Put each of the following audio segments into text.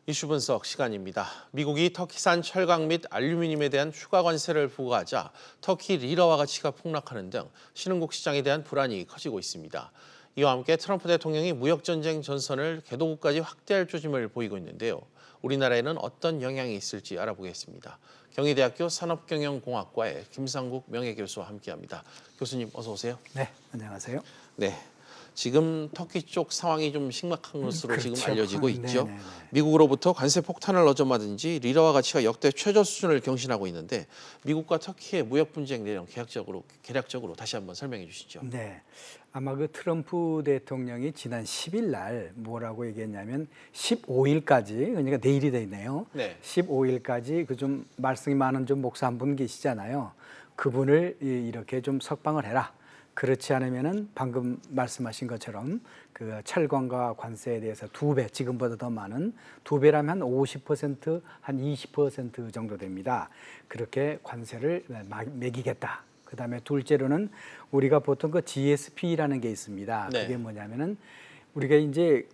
이슈 분석 시간입니다. 미국이 터키산 철강 및 알루미늄에 대한 추가 관세를 부과하자 터키 리라화 가치가 폭락하는 등 신흥국 시장에 대한 불안이 커지고 있습니다. 이와 함께 트럼프 대통령이 무역전쟁 전선을 개도국까지 확대할 조짐을 보이고 있는데요. 우리나라에는 어떤 영향이 있을지 알아보겠습니다. 경희대학교 산업경영공학과의 김상국 명예교수와 함께합니다. 교수님 어서 오세요. 네, 안녕하세요. 네. 지금 터키 쪽 상황이 좀 심각한 것으로 그렇죠. 지금 알려지고 있죠. 네네네. 미국으로부터 관세 폭탄을 얻어맞은 지 리라화 가치가 역대 최저 수준을 경신하고 있는데 미국과 터키의 무역 분쟁 내용 개략적으로 다시 한번 설명해 주시죠. 네, 아마 그 트럼프 대통령이 지난 10일 날 뭐라고 얘기했냐면 15일까지, 그러니까 내일이 되네요. 네. 15일까지 그 좀 말씀이 많은 좀 목사 한 분 계시잖아요. 그분을 이렇게 좀 석방을 해라. 그렇지 않으면은 방금 말씀하신 것처럼 그 철강과 관세에 대해서 2배, 지금보다 더 많은 2배라면 한 50%, 한 20% 정도 됩니다. 그렇게 관세를 매기겠다. 그다음에 둘째로는 우리가 보통 그 GSP라는 게 있습니다. 네. 그게 뭐냐면은 우리가 이제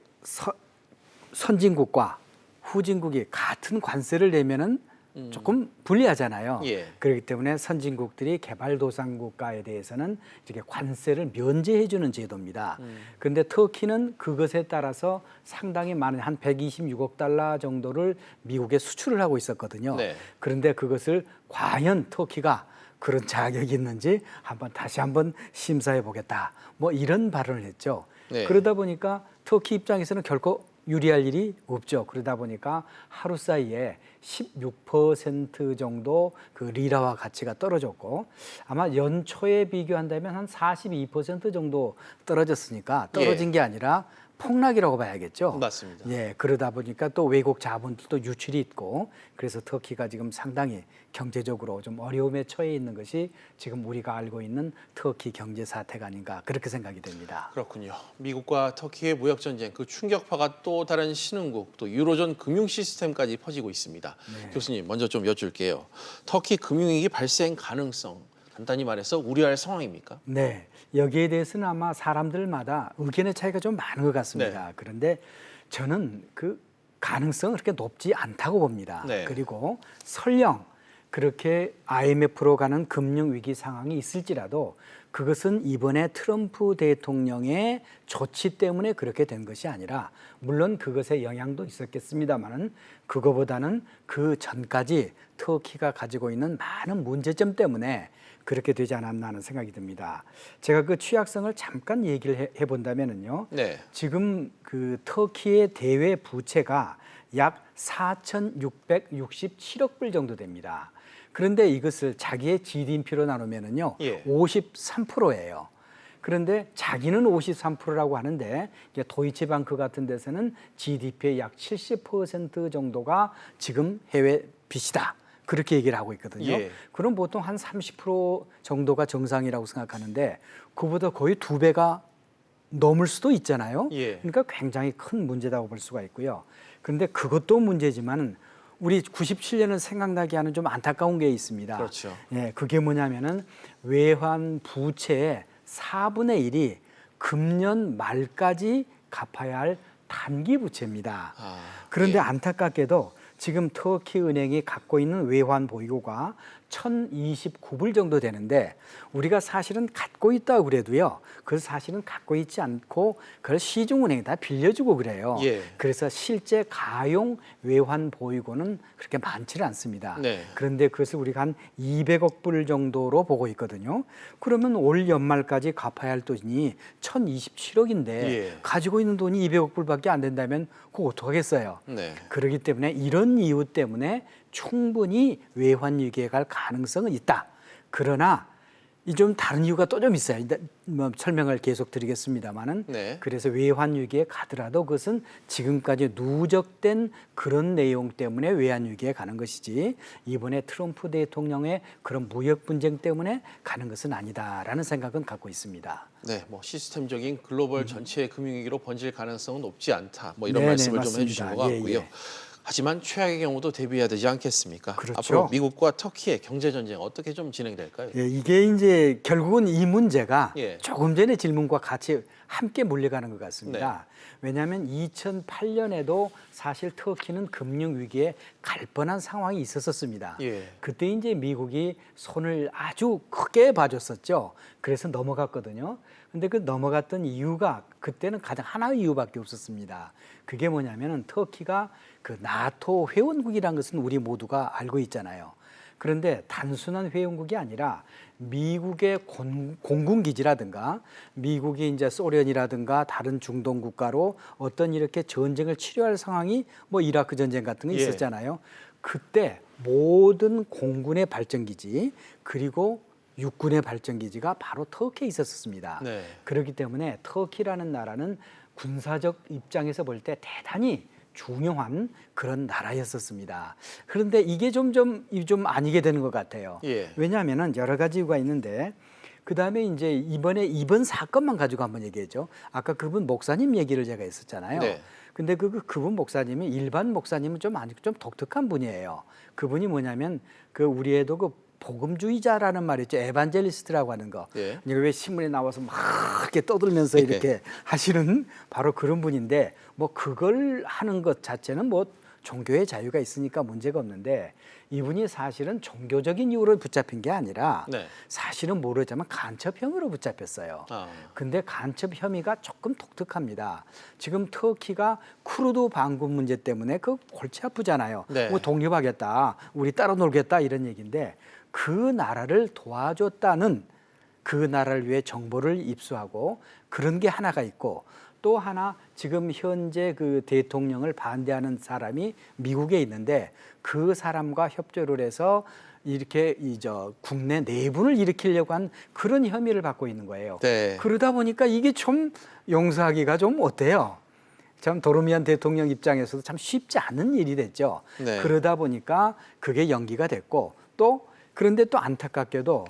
선진국과 후진국이 같은 관세를 내면은 조금 불리하잖아요. 예. 그렇기 때문에 선진국들이 개발도상국가에 대해서는 이렇게 관세를 면제해주는 제도입니다. 그런데 터키는 그것에 따라서 상당히 많은 한 126억 달러 정도를 미국에 수출을 하고 있었거든요. 네. 그런데 그것을 과연 터키가 그런 자격이 있는지 다시 한번 심사해 보겠다. 뭐 이런 발언을 했죠. 네. 그러다 보니까 터키 입장에서는 결코 유리할 일이 없죠. 그러다 보니까 하루 사이에 16% 정도 그 리라화 가치가 떨어졌고 아마 연초에 비교한다면 한 42% 정도 떨어졌으니까 떨어진 게 아니라 폭락이라고 봐야겠죠. 맞습니다. 예, 그러다 보니까 또 외국 자본들도 유출이 있고 그래서 터키가 지금 상당히 경제적으로 좀 어려움에 처해 있는 것이 지금 우리가 알고 있는 터키 경제 사태가 아닌가 그렇게 생각이 됩니다. 그렇군요. 미국과 터키의 무역 전쟁 그 충격파가 또 다른 신흥국 또 유로존 금융 시스템까지 퍼지고 있습니다. 네. 교수님 먼저 좀 여쭐게요. 터키 금융위기 발생 가능성 간단히 말해서 우려할 상황입니까? 네, 여기에 대해서는 아마 사람들마다 의견의 차이가 좀 많은 것 같습니다. 네. 그런데 저는 그 가능성은 그렇게 높지 않다고 봅니다. 네. 그리고 설령 그렇게 IMF로 가는 금융위기 상황이 있을지라도 그것은 이번에 트럼프 대통령의 조치 때문에 그렇게 된 것이 아니라 물론 그것의 영향도 있었겠습니다마는 그거보다는 그 전까지 터키가 가지고 있는 많은 문제점 때문에 그렇게 되지 않았나 하는 생각이 듭니다. 제가 그 취약성을 잠깐 얘기를 해본다면은요. 네. 지금 그 터키의 대외 부채가 약 4,667억 불 정도 됩니다. 그런데 이것을 자기의 GDP로 나누면은요, 예. 53%예요. 그런데 자기는 53%라고 하는데 이제 도이치방크 같은 데서는 GDP의 약 70% 정도가 지금 해외 빚이다. 그렇게 얘기를 하고 있거든요. 예. 그럼 보통 한 30% 정도가 정상이라고 생각하는데 그보다 거의 2배가 넘을 수도 있잖아요. 예. 그러니까 굉장히 큰 문제라고 볼 수가 있고요. 그런데 그것도 문제지만 우리 97년을 생각나게 하는 좀 안타까운 게 있습니다. 그렇죠. 예, 그게 뭐냐면은 외환 부채의 4분의 1이 금년 말까지 갚아야 할 단기 부채입니다. 그런데 예. 안타깝게도 지금 터키 은행이 갖고 있는 외환 보유고가 1,029불 정도 되는데 우리가 사실은 갖고 있다고 그래도요. 그걸 사실은 갖고 있지 않고 그걸 시중은행에 다 빌려주고 그래요. 예. 그래서 실제 가용 외환 보유고는 그렇게 많지는 않습니다. 네. 그런데 그것을 우리가 한 200억 불 정도로 보고 있거든요. 그러면 올 연말까지 갚아야 할 돈이 1,027억인데 예. 가지고 있는 돈이 200억 불밖에 안 된다면 그거 어떡하겠어요. 네. 그렇기 때문에 이런 이유 때문에 충분히 외환 위기에 갈 가능성은 있다. 그러나 이 좀 다른 이유가 또 좀 있어요. 뭐 설명을 계속 드리겠습니다만은 네. 그래서 외환 위기에 가더라도 그것은 지금까지 누적된 그런 내용 때문에 외환 위기에 가는 것이지 이번에 트럼프 대통령의 그런 무역 분쟁 때문에 가는 것은 아니다라는 생각은 갖고 있습니다. 네, 뭐 시스템적인 글로벌 전체의 금융위기로 번질 가능성은 높지 않다. 뭐 이런 네네, 말씀을 좀 맞습니다. 해주신 것 같고요. 예. 하지만 최악의 경우도 대비해야 되지 않겠습니까? 그렇죠. 앞으로 미국과 터키의 경제 전쟁 어떻게 좀 진행될까요? 예, 이게 이제 결국은 이 문제가 예. 조금 전에 질문과 같이 함께 몰려가는 것 같습니다. 왜냐하면 2008년에도 사실 터키는 금융 위기에 갈 뻔한 상황이 있었습니다. 예. 그때 이제 미국이 손을 아주 크게 봐줬었죠. 그래서 넘어갔거든요. 근데 그 넘어갔던 이유가 그때는 가장 하나의 이유밖에 없었습니다. 그게 뭐냐면은 터키가 그 나토 회원국이라는 것은 우리 모두가 알고 있잖아요. 그런데 단순한 회원국이 아니라 미국의 공군기지라든가 미국이 이제 소련이라든가 다른 중동 국가로 어떤 이렇게 전쟁을 치료할 상황이 뭐 이라크 전쟁 같은 거 예. 있었잖아요. 그때 모든 공군의 발전기지 그리고 육군의 발전기지가 바로 터키에 있었습니다. 네. 그렇기 때문에 터키라는 나라는 군사적 입장에서 볼 때 대단히 중요한 그런 나라였었습니다. 그런데 이게 좀 아니게 되는 것 같아요. 예. 왜냐하면은 여러 가지 이유가 있는데 그 다음에 이제 이번 사건만 가지고 한번 얘기했죠. 아까 그분 목사님 얘기를 제가 했었잖아요. 네. 근데 그분 목사님이 일반 목사님은 좀 독특한 분이에요. 그분이 뭐냐면 그 우리에도 그 복음주의자라는 말이 있죠. 에반젤리스트라고 하는 거. 예. 이게 왜 신문에 나와서 막 이렇게 떠들면서 이렇게 하시는 바로 그런 분인데 뭐 그걸 하는 것 자체는 뭐 종교의 자유가 있으니까 문제가 없는데 이분이 사실은 종교적인 이유로 붙잡힌 게 아니라 네. 사실은 모르지만 간첩 혐의로 붙잡혔어요. 근데 간첩 혐의가 조금 독특합니다. 지금 터키가 쿠르드 반군 문제 때문에 그 골치 아프잖아요. 네. 뭐 독립하겠다, 우리 따로 놀겠다 이런 얘기인데 그 나라를 도와줬다는 그 나라를 위해 정보를 입수하고 그런 게 하나가 있고 또 하나 지금 현재 그 대통령을 반대하는 사람이 미국에 있는데 그 사람과 협조를 해서 이렇게 국내 내분을 일으키려고 한 그런 혐의를 받고 있는 거예요. 네. 그러다 보니까 이게 좀 용서하기가 좀 어때요? 참 도르미안 대통령 입장에서도 참 쉽지 않은 일이 됐죠. 네. 그러다 보니까 그게 연기가 됐고 또 그런데 또 안타깝게도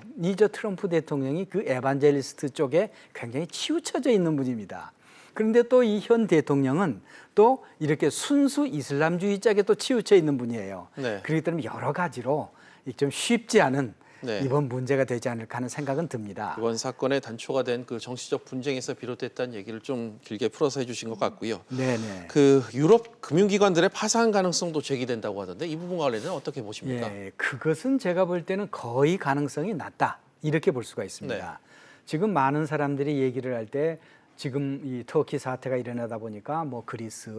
트럼프 대통령이 그 에반젤리스트 쪽에 굉장히 치우쳐져 있는 분입니다. 그런데 또 이 현 대통령은 또 이렇게 순수 이슬람주의 쪽에 또 치우쳐 있는 분이에요. 네. 그렇기 때문에 여러 가지로 좀 쉽지 않은 네. 이번 문제가 되지 않을까 하는 생각은 듭니다. 이번 사건의 단초가 된 그 정치적 분쟁에서 비롯됐다는 얘기를 좀 길게 풀어서 해주신 것 같고요. 네네. 그 유럽 금융기관들의 파산 가능성도 제기된다고 하던데 이 부분과 관련해서 어떻게 보십니까? 예, 그것은 제가 볼 때는 거의 가능성이 낮다 이렇게 볼 수가 있습니다. 네. 지금 많은 사람들이 얘기를 할 때 지금 이 터키 사태가 일어나다 보니까 뭐 그리스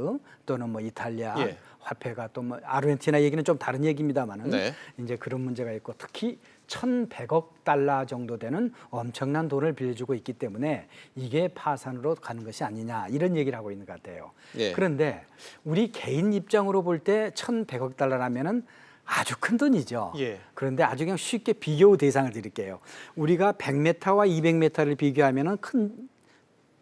또는 뭐 이탈리아 예. 화폐가 또 뭐 아르헨티나 얘기는 좀 다른 얘기입니다만은 네. 이제 그런 문제가 있고 특히 1,100억 달러 정도 되는 엄청난 돈을 빌려주고 있기 때문에 이게 파산으로 가는 것이 아니냐 이런 얘기를 하고 있는 것 같아요. 예. 그런데 우리 개인 입장으로 볼 때 1,100억 달러라면은 아주 큰 돈이죠. 예. 그런데 아주 그냥 쉽게 비교 대상을 드릴게요. 우리가 100m와 200m를 비교하면은 큰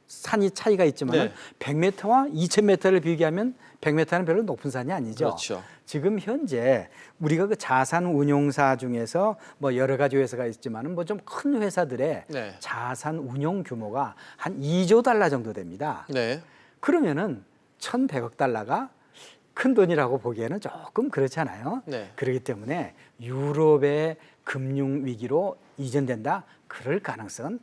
산이 차이가 있지만 네. 100m와 2000m를 비교하면 100m는 별로 높은 산이 아니죠. 그렇죠. 지금 현재 우리가 그 자산 운용사 중에서 뭐 여러 가지 회사가 있지만은 뭐 좀 큰 회사들의 네. 자산 운용 규모가 한 2조 달러 정도 됩니다. 네. 그러면은 1,100억 달러가 큰 돈이라고 보기에는 조금 그렇잖아요. 네. 그렇기 때문에 유럽의 금융 위기로 이전된다 그럴 가능성은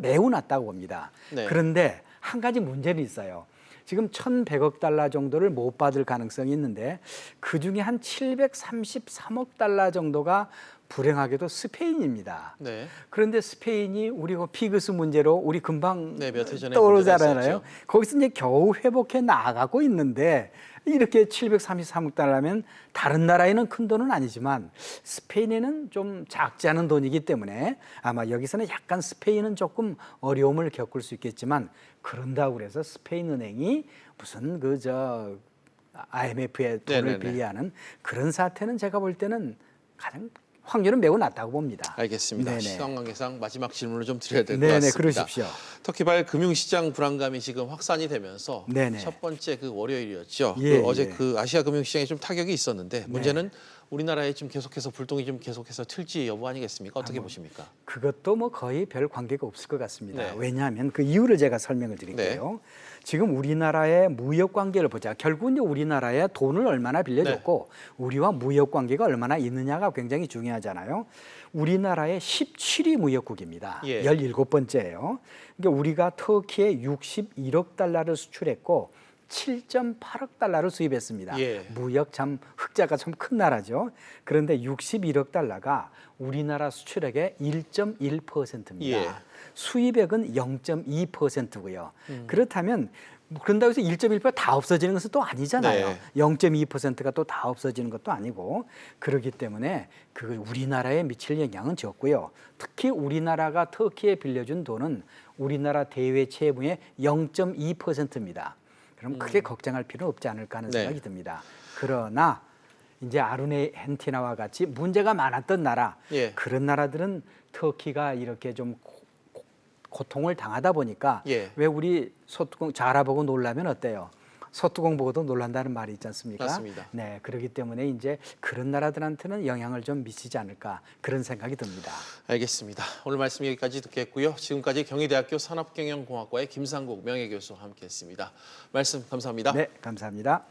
매우 낮다고 봅니다. 네. 그런데 한 가지 문제는 있어요. 지금 1,100억 달러 정도를 못 받을 가능성이 있는데 그중에 한 733억 달러 정도가 불행하게도 스페인입니다. 네. 그런데 스페인이 우리 피그스 문제로 우리 금방 네, 몇 해 전에 문제가 떠오르잖아요. 있었죠. 거기서 이제 겨우 회복해 나가고 있는데 이렇게 733억 달러면 다른 나라에는 큰 돈은 아니지만 스페인에는 좀 작지 않은 돈이기 때문에 아마 여기서는 약간 스페인은 조금 어려움을 겪을 수 있겠지만 그런다고 그래서 스페인 은행이 무슨 IMF에 돈을 네네네. 빌리하는 그런 사태는 제가 볼 때는 가장 확률은 매우 낮다고 봅니다. 알겠습니다. 네네. 시간 관계상 마지막 질문을 좀 드려야 될 것 네네, 같습니다. 그러십시오. 터키발 금융시장 불안감이 지금 확산이 되면서 네네. 첫 번째 그 월요일이었죠. 예, 어제 예. 그 아시아 금융시장에 좀 타격이 있었는데 문제는 우리나라에 좀 계속해서 불똥이 좀 계속해서 틀지 여부 아니겠습니까? 어떻게 보십니까? 그것도 뭐 거의 별 관계가 없을 것 같습니다. 네. 왜냐하면 그 이유를 제가 설명을 드릴게요. 지금 우리나라의 무역 관계를 보자. 결국은 이제 우리나라에 돈을 얼마나 빌려줬고 우리와 무역 관계가 얼마나 있느냐가 굉장히 중요하잖아요. 우리나라의 17위 무역국입니다. 예. 17번째예요. 그러니까 우리가 터키에 61억 달러를 수출했고 7.8억 달러를 수입했습니다. 예. 무역 참 흑자가 참 큰 나라죠. 그런데 61억 달러가 우리나라 수출액의 1.1%입니다. 예. 수입액은 0.2%고요. 그렇다면 그런다고 해서 1.1%다 없어지는 것은 또 아니잖아요. 네. 0.2%가 또 다 없어지는 것도 아니고 그렇기 때문에 그 우리나라에 미칠 영향은 적고요. 특히 우리나라가 터키에 빌려준 돈은 우리나라 대외 채무의 0.2%입니다. 그럼 크게 걱정할 필요는 없지 않을까 하는 네. 생각이 듭니다. 그러나 이제 아르헨티나와 같이 문제가 많았던 나라, 예. 그런 나라들은 터키가 이렇게 좀 고통을 당하다 보니까 예. 왜 우리 소뚜껑 잘 알아보고 놀라면 어때요? 소뚜껑 보고도 놀란다는 말이 있지 않습니까? 맞습니다. 네, 그렇기 때문에 이제 그런 나라들한테는 영향을 좀 미치지 않을까 그런 생각이 듭니다. 알겠습니다. 오늘 말씀 여기까지 듣겠고요. 지금까지 경희대학교 산업경영공학과의 김상국 명예교수와 함께했습니다. 말씀 감사합니다. 네, 감사합니다.